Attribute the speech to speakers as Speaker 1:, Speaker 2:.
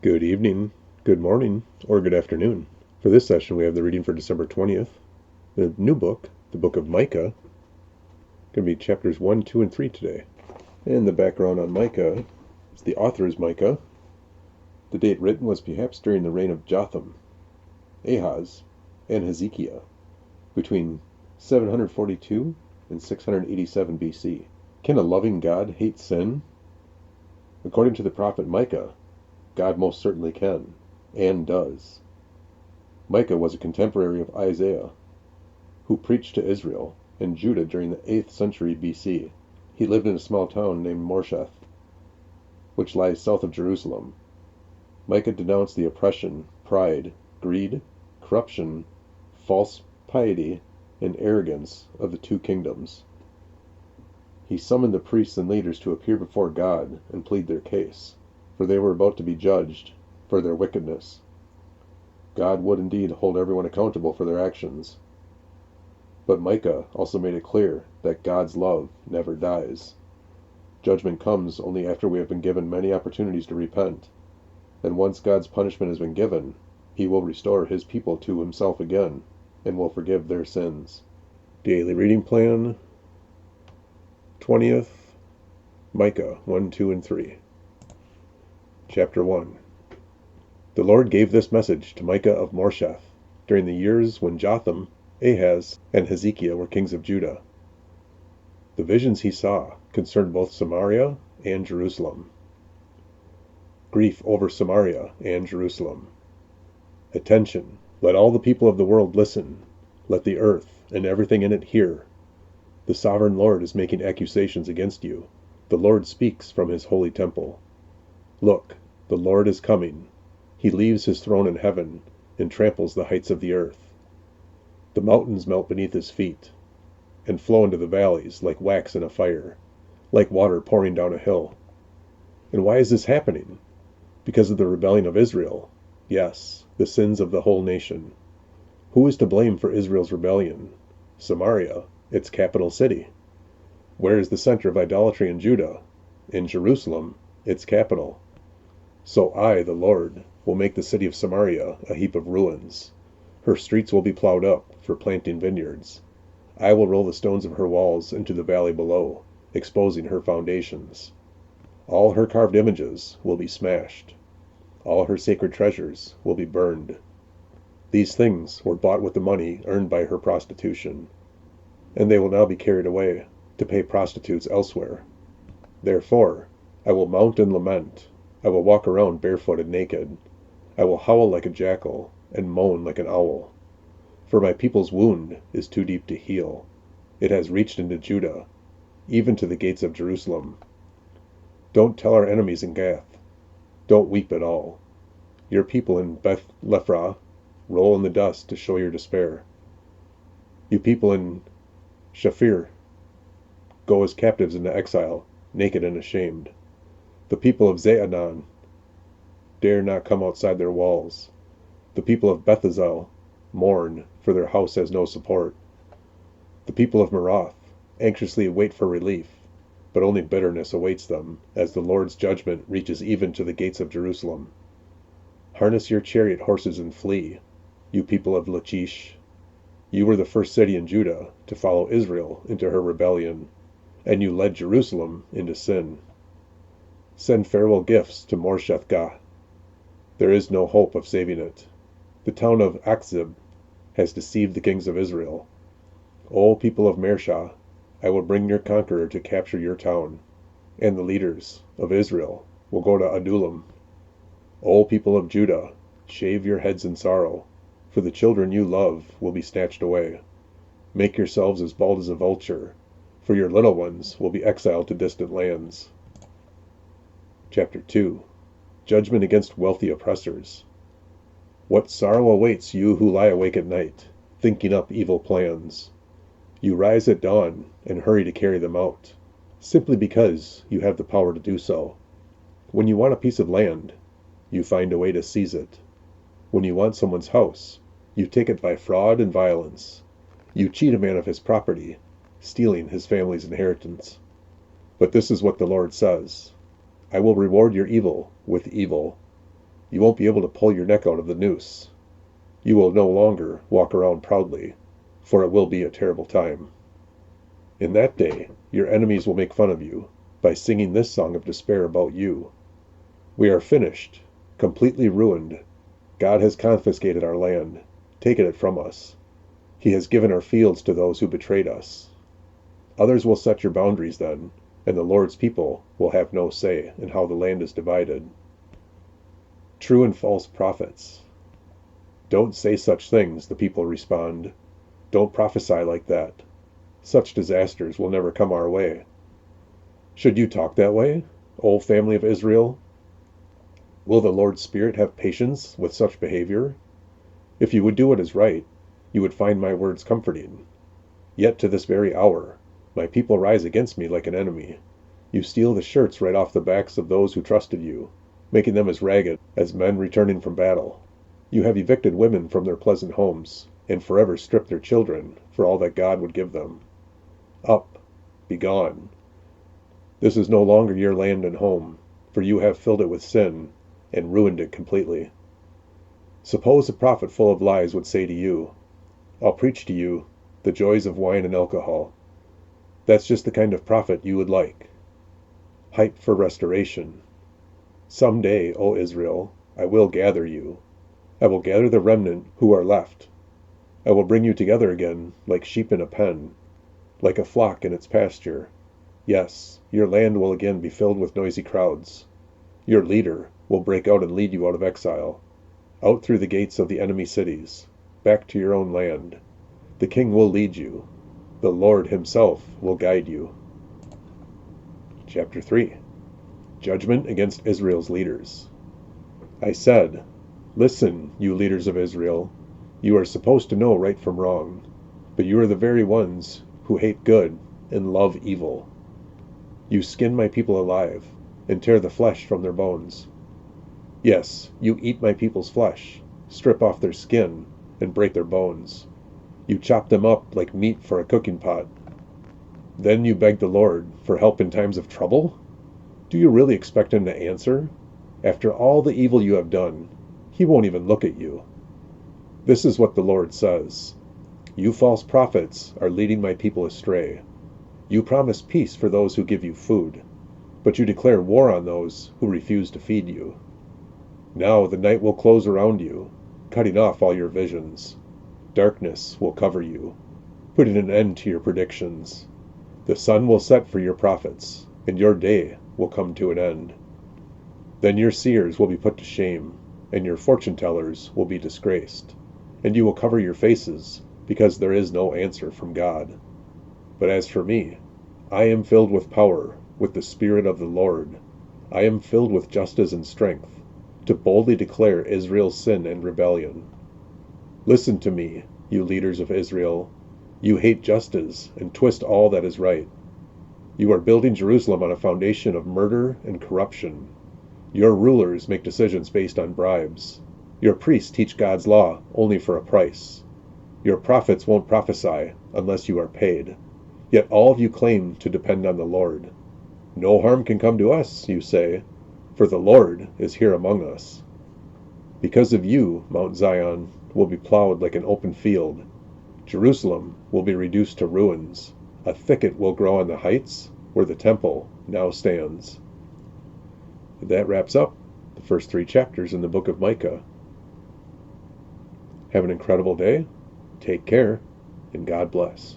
Speaker 1: Good evening, good morning, or good afternoon. For this session, we have the reading for December 20th. The new book, the book of Micah, going to be chapters 1, 2, and 3 today. And the background on Micah is the author is Micah. The date written was perhaps during the reign of Jotham, Ahaz, and Hezekiah, between 742 and 687 BC. Can a loving God hate sin? According to the prophet Micah, God most certainly can, and does. Micah was a contemporary of Isaiah, who preached to Israel and Judah during the 8th century BC. He lived in a small town named Morsheth, which lies south of Jerusalem. Micah denounced the oppression, pride, greed, corruption, false piety, and arrogance of the two kingdoms. He summoned the priests and leaders to appear before God and plead their case, for they were about to be judged for their wickedness. God would indeed hold everyone accountable for their actions. But Micah also made it clear that God's love never dies. Judgment comes only after we have been given many opportunities to repent. And once God's punishment has been given, he will restore his people to himself again and will forgive their sins. Daily reading plan, 20th, Micah 1, 2, and 3. Chapter 1. The Lord gave this message to Micah of Morsheth during the years when Jotham, Ahaz, and Hezekiah were kings of Judah. The visions he saw concerned both Samaria and Jerusalem. Grief over Samaria and Jerusalem. Attention, let all the people of the world listen. Let the earth and everything in it hear. The sovereign Lord is making accusations against you. The Lord speaks from his holy temple. Look, the Lord is coming. He leaves his throne in heaven and tramples the heights of the earth. The mountains melt beneath his feet and flow into the valleys like wax in a fire, like water pouring down a hill. And why is this happening? Because of the rebellion of Israel. Yes, the sins of the whole nation. Who is to blame for Israel's rebellion? Samaria, its capital city. Where is the center of idolatry in Judah? In Jerusalem, its capital. So I, the Lord, will make the city of Samaria a heap of ruins. Her streets will be plowed up for planting vineyards. I will roll the stones of her walls into the valley below, exposing her foundations. All her carved images will be smashed. All her sacred treasures will be burned. These things were bought with the money earned by her prostitution, and they will now be carried away to pay prostitutes elsewhere. Therefore, I will mount and lament. I will walk around barefoot and naked. I will howl like a jackal and moan like an owl. For my people's wound is too deep to heal. It has reached into Judah, even to the gates of Jerusalem. Don't tell our enemies in Gath. Don't weep at all. Your people in Beth Lephrah roll in the dust to show your despair. You people in Shaphir go as captives into exile, naked and ashamed. The people of Zaanan dare not come outside their walls. The people of Bethazel mourn, for their house has no support. The people of Maroth anxiously wait for relief, but only bitterness awaits them, as the Lord's judgment reaches even to the gates of Jerusalem. Harness your chariot horses and flee, you people of Lachish. You were the first city in Judah to follow Israel into her rebellion, and you led Jerusalem into sin. Send farewell gifts to Morsheth-Gah. There is no hope of saving it. The town of Achzib has deceived the kings of Israel. O people of Mareshah, I will bring your conqueror to capture your town, and the leaders of Israel will go to Adullam. O people of Judah, shave your heads in sorrow, for the children you love will be snatched away. Make yourselves as bald as a vulture, for your little ones will be exiled to distant lands. Chapter 2. Judgment against wealthy oppressors. What sorrow awaits you who lie awake at night, thinking up evil plans. You rise at dawn and hurry to carry them out, simply because you have the power to do so. When you want a piece of land, you find a way to seize it. When you want someone's house, you take it by fraud and violence. You cheat a man of his property, stealing his family's inheritance. But this is what the Lord says: I will reward your evil with evil. You won't be able to pull your neck out of the noose. You will no longer walk around proudly, for it will be a terrible time. In that day, your enemies will make fun of you by singing this song of despair about you. We are finished, completely ruined. God has confiscated our land, taken it from us. He has given our fields to those who betrayed us. Others will set your boundaries then, and the Lord's people will have no say in how the land is divided. True and false prophets. Don't say such things, the people respond. Don't prophesy like that. Such disasters will never come our way. Should you talk that way, O family of Israel? Will the Lord's Spirit have patience with such behavior? If you would do what is right, you would find my words comforting. Yet to this very hour, my people rise against me like an enemy. You steal the shirts right off the backs of those who trusted you, making them as ragged as men returning from battle. You have evicted women from their pleasant homes, and forever stripped their children for all that God would give them. Up, be gone. This is no longer your land and home, for you have filled it with sin and ruined it completely. Suppose a prophet full of lies would say to you, I'll preach to you the joys of wine and alcohol. That's just the kind of prophet you would like. Hype for restoration. Someday, O Israel, I will gather you. I will gather the remnant who are left. I will bring you together again like sheep in a pen, like a flock in its pasture. Yes, your land will again be filled with noisy crowds. Your leader will break out and lead you out of exile, out through the gates of the enemy cities, back to your own land. The king will lead you. The Lord himself will guide you. Chapter 3. Judgment against Israel's leaders. I said, Listen, you leaders of Israel. You are supposed to know right from wrong, but you are the very ones who hate good and love evil. You skin my people alive and tear the flesh from their bones. Yes, you eat my people's flesh, strip off their skin, and break their bones. You chop them up like meat for a cooking pot. Then you beg the Lord for help in times of trouble? Do you really expect him to answer? After all the evil you have done, he won't even look at you. This is what the Lord says. You false prophets are leading my people astray. You promise peace for those who give you food, but you declare war on those who refuse to feed you. Now the night will close around you, cutting off all your visions. Darkness will cover you, putting an end to your predictions. The sun will set for your prophets, and your day will come to an end. Then your seers will be put to shame, and your fortune-tellers will be disgraced, and you will cover your faces, because there is no answer from God. But as for me, I am filled with power, with the Spirit of the Lord. I am filled with justice and strength, to boldly declare Israel's sin and rebellion. Listen to me, you leaders of Israel. You hate justice and twist all that is right. You are building Jerusalem on a foundation of murder and corruption. Your rulers make decisions based on bribes. Your priests teach God's law only for a price. Your prophets won't prophesy unless you are paid. Yet all of you claim to depend on the Lord. No harm can come to us, you say, for the Lord is here among us. Because of you, Mount Zion will be plowed like an open field. Jerusalem will be reduced to ruins. A thicket will grow on the heights where the temple now stands. That wraps up the first 3 chapters in the book of Micah. Have an incredible day, take care, and God bless.